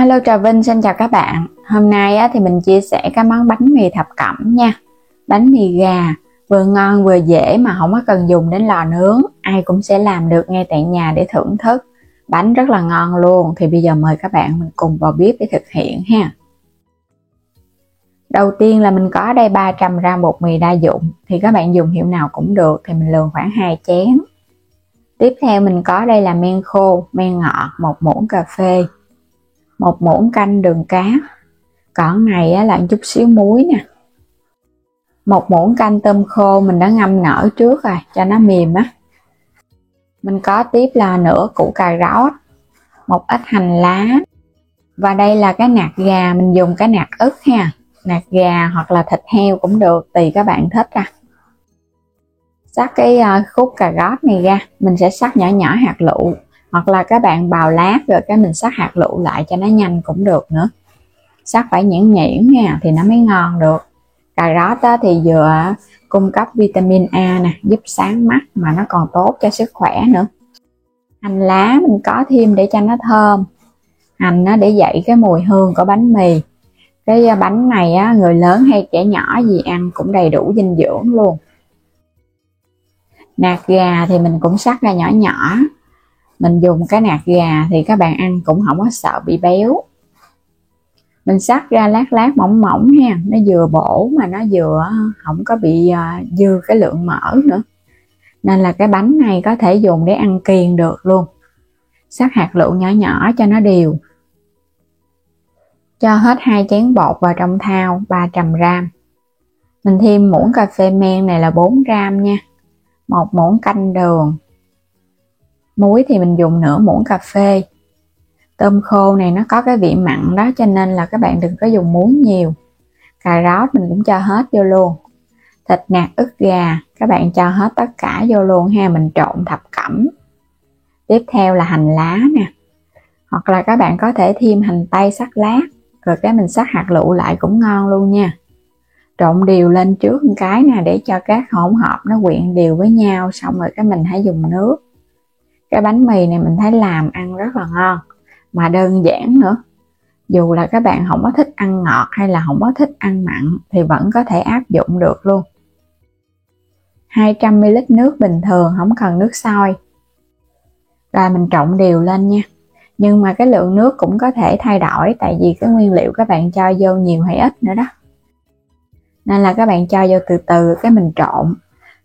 Alo, Trà Vinh xin chào các bạn. Hôm nay thì mình chia sẻ cái món bánh mì thập cẩm nha. Bánh mì gà vừa ngon vừa dễ mà không có cần dùng đến lò nướng, ai cũng sẽ làm được ngay tại nhà để thưởng thức. Bánh rất là ngon luôn. Thì bây giờ mời các bạn mình cùng vào bếp để thực hiện ha. Đầu tiên là mình có đây 300g bột mì đa dụng, thì các bạn dùng hiệu nào cũng được, thì mình lường khoảng 2 chén. Tiếp theo mình có đây là men khô, men ngọt, 1 muỗng cà phê, 1 muỗng canh đường cát, còn này là chút xíu muối nè, 1 muỗng canh tôm khô mình đã ngâm nở trước rồi cho nó mềm á. Mình có tiếp là nửa củ cà rốt, một ít hành lá, và đây là cái nạc gà, mình dùng cái nạc ức ha, nạc gà hoặc là thịt heo cũng được, tùy các bạn thích à. Xắt cái khúc cà rốt này ra, mình sẽ xắt nhỏ nhỏ hạt lựu, hoặc là các bạn bào lát rồi cái mình xắt hạt lựu lại cho nó nhanh cũng được nữa. Xắt phải nhuyễn nhuyễn nha thì nó mới ngon được. Cà rốt thì vừa cung cấp vitamin A nè, giúp sáng mắt mà nó còn tốt cho sức khỏe nữa. Hành lá mình có thêm để cho nó thơm, hành để dậy cái mùi hương của bánh mì. Cái bánh này người lớn hay trẻ nhỏ gì ăn cũng đầy đủ dinh dưỡng luôn. Nạc gà thì mình cũng xắt ra nhỏ nhỏ. Mình dùng cái nạc gà thì các bạn ăn cũng không có sợ bị béo. Mình xắt ra lát lát mỏng mỏng ha, nó vừa bổ mà nó vừa không có bị dư cái lượng mỡ nữa. Nên là cái bánh này có thể dùng để ăn kiêng được luôn. Xắt hạt lựu nhỏ nhỏ cho nó đều. Cho hết 2 chén bột vào trong thau 300g. Mình thêm muỗng cà phê men này là 4g nha. 1 muỗng canh đường. Muối thì mình dùng nửa muỗng cà phê. Tôm khô này nó có cái vị mặn đó cho nên là các bạn đừng có dùng muối nhiều. Cà rốt mình cũng cho hết vô luôn. Thịt nạc ức gà các bạn cho hết tất cả vô luôn ha, mình trộn thập cẩm. Tiếp theo là hành lá nè, hoặc là các bạn có thể thêm hành tây sắc lát, rồi cái mình sắc hạt lựu lại cũng ngon luôn nha. Trộn đều lên trước một cái nè, để cho các hỗn hợp nó quyện đều với nhau, xong rồi cái mình hãy dùng nước. Cái bánh mì này mình thấy làm ăn rất là ngon mà đơn giản nữa. Dù là các bạn không có thích ăn ngọt hay là không có thích ăn mặn thì vẫn có thể áp dụng được luôn. 200ml nước bình thường, không cần nước sôi. Rồi mình trộn đều lên nha. Nhưng mà cái lượng nước cũng có thể thay đổi, tại vì cái nguyên liệu các bạn cho vô nhiều hay ít nữa đó. Nên là các bạn cho vô từ từ cái mình trộn.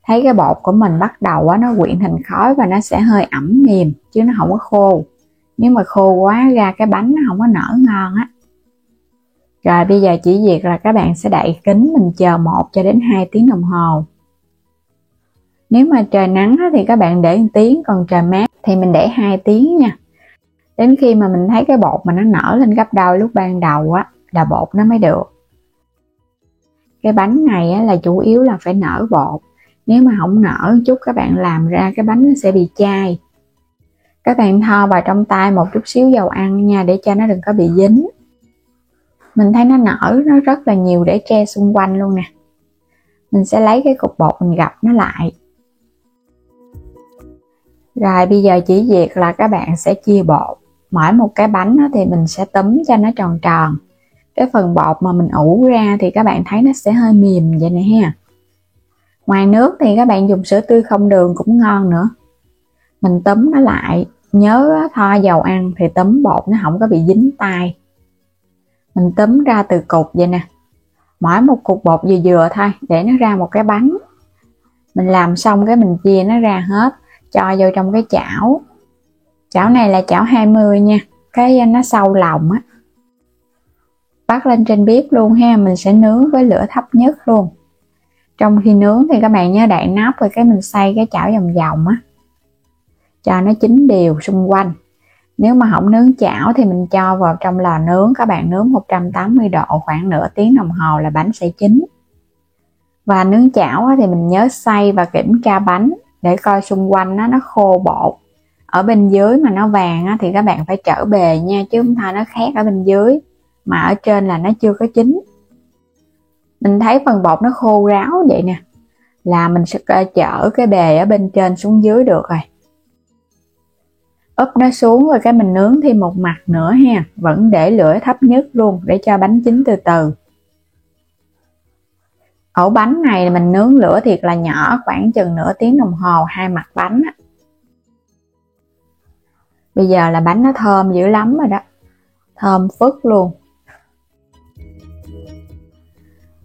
Thấy cái bột của mình bắt đầu nó quyện thành khói và nó sẽ hơi ẩm mềm chứ nó không có khô. Nếu mà khô quá ra cái bánh nó không có nở ngon á. Rồi bây giờ chỉ việc là các bạn sẽ đậy kín, mình chờ 1 cho đến 2 tiếng đồng hồ. Nếu mà trời nắng thì các bạn để 1 tiếng, còn trời mát thì mình để 2 tiếng nha. Đến khi mà mình thấy cái bột mà nó nở lên gấp đôi lúc ban đầu là bột nó mới được. Cái bánh này là chủ yếu là phải nở bột. Nếu mà không nở chút các bạn làm ra cái bánh nó sẽ bị chai. Các bạn thoa vào trong tay một chút xíu dầu ăn nha, để cho nó đừng có bị dính. Mình thấy nó nở nó rất là nhiều để che xung quanh luôn nè. Mình sẽ lấy cái cục bột mình gập nó lại. Rồi bây giờ chỉ việc là các bạn sẽ chia bột. Mỗi một cái bánh thì mình sẽ túm cho nó tròn tròn. Cái phần bột mà mình ủ ra thì các bạn thấy nó sẽ hơi mềm vậy nè ha. Ngoài nước thì các bạn dùng sữa tươi không đường cũng ngon nữa. Mình túm nó lại, nhớ thoa dầu ăn thì túm bột nó không có bị dính tay. Mình túm ra từ cục vậy nè. Mỗi một cục bột vừa vừa thôi để nó ra một cái bánh. Mình làm xong cái mình chia nó ra hết, cho vô trong cái chảo. Chảo này là chảo 20 nha, cái nó sâu lòng á. Bắt lên trên bếp luôn ha, mình sẽ nướng với lửa thấp nhất luôn. Trong khi nướng thì các bạn nhớ đậy nắp rồi cái mình xoay cái chảo vòng vòng á, cho nó chín đều xung quanh. Nếu mà không nướng chảo thì mình cho vào trong lò nướng, các bạn nướng 180 độ khoảng nửa tiếng đồng hồ là bánh sẽ chín. Và nướng chảo thì mình nhớ xoay và kiểm tra bánh để coi xung quanh nó khô bột. Ở bên dưới mà nó vàng thì các bạn phải trở bề nha, chứ không thôi nó khét ở bên dưới mà ở trên là nó chưa có chín. Mình thấy phần bột nó khô ráo vậy nè, là mình sẽ chở cái bề ở bên trên xuống dưới được rồi. úp nó xuống rồi cái mình nướng thêm một mặt nữa ha, vẫn để lửa thấp nhất luôn để cho bánh chín từ từ. Ổ bánh này mình nướng lửa thiệt là nhỏ, khoảng chừng nửa tiếng đồng hồ hai mặt bánh. Bây giờ là bánh nó thơm dữ lắm rồi đó, thơm phức luôn.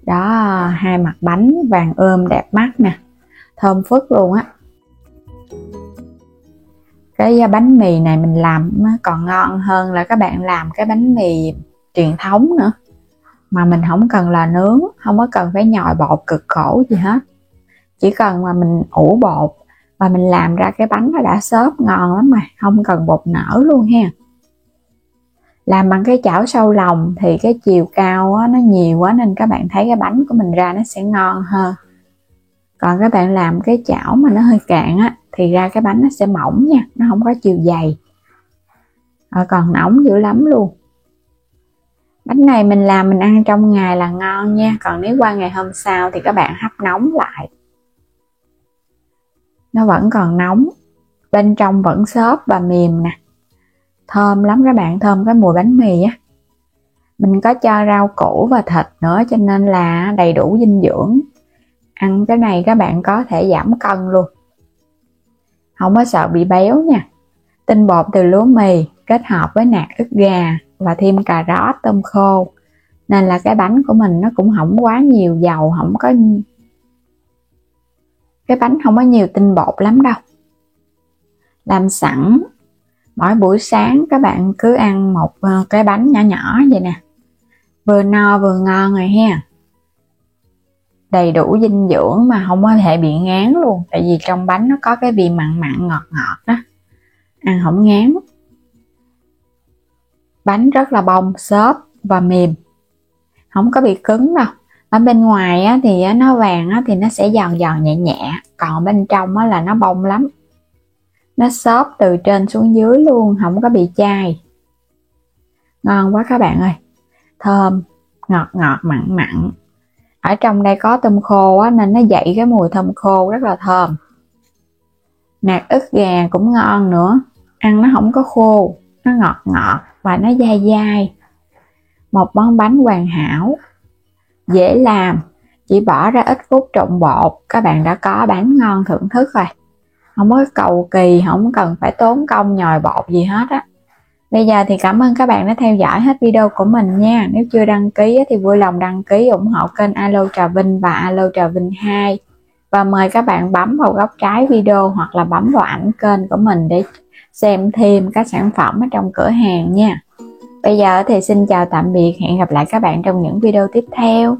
Đó, hai mặt bánh vàng ươm đẹp mắt nè, thơm phức luôn á. Cái bánh mì này mình làm còn ngon hơn là các bạn làm cái bánh mì truyền thống nữa. Mà mình không cần là nướng, không có cần phải nhồi bột cực khổ gì hết. Chỉ cần mà mình ủ bột và mình làm ra cái bánh nó đã xốp ngon lắm mà, không cần bột nở luôn ha. Làm bằng cái chảo sâu lòng thì cái chiều cao nó nhiều quá nên các bạn thấy cái bánh của mình ra nó sẽ ngon hơn. Còn các bạn làm cái chảo mà nó hơi cạn á thì ra cái bánh nó sẽ mỏng nha, nó không có chiều dày. Còn nóng dữ lắm luôn. Bánh này mình làm mình ăn trong ngày là ngon nha, còn nếu qua ngày hôm sau thì các bạn hấp nóng lại. Nó vẫn còn nóng, bên trong vẫn xốp và mềm nè. Thơm lắm các bạn, thơm cái mùi bánh mì á. Mình có cho rau củ và thịt nữa cho nên là đầy đủ dinh dưỡng. Ăn cái này các bạn có thể giảm cân luôn, không có sợ bị béo nha. Tinh bột từ lúa mì kết hợp với nạc ức gà và thêm cà rốt tôm khô, nên là cái bánh của mình nó cũng không quá nhiều dầu, cái bánh không có nhiều tinh bột lắm đâu. Làm sẵn, mỗi buổi sáng các bạn cứ ăn một cái bánh nhỏ nhỏ vậy nè, vừa no vừa ngon rồi ha. Đầy đủ dinh dưỡng mà không có thể bị ngán luôn, tại vì trong bánh nó có cái vị mặn mặn ngọt ngọt đó, ăn không ngán. Bánh rất là bông, xốp và mềm, không có bị cứng đâu. Ở bên ngoài á, thì nó vàng á, thì nó sẽ giòn giòn nhẹ nhẹ, còn bên trong á, là nó bông lắm, nó xốp từ trên xuống dưới luôn, không có bị chai. Ngon quá các bạn ơi, thơm, ngọt ngọt mặn mặn. Ở trong đây có tôm khô á, nên nó dậy cái mùi tôm khô rất là thơm. Nạc ức gà cũng ngon nữa, ăn nó không có khô, nó ngọt ngọt và nó dai dai. Một món bánh hoàn hảo, dễ làm, chỉ bỏ ra ít phút trộn bột các bạn đã có bánh ngon thưởng thức rồi. Không có cầu kỳ, không cần phải tốn công nhồi bột gì hết á. Bây giờ thì cảm ơn các bạn đã theo dõi hết video của mình nha. Nếu chưa đăng ký thì vui lòng đăng ký ủng hộ kênh Alo Trà Vinh và Alo Trà Vinh 2. Và mời các bạn bấm vào góc trái video hoặc là bấm vào ảnh kênh của mình để xem thêm các sản phẩm ở trong cửa hàng nha. Bây giờ thì xin chào tạm biệt, hẹn gặp lại các bạn trong những video tiếp theo.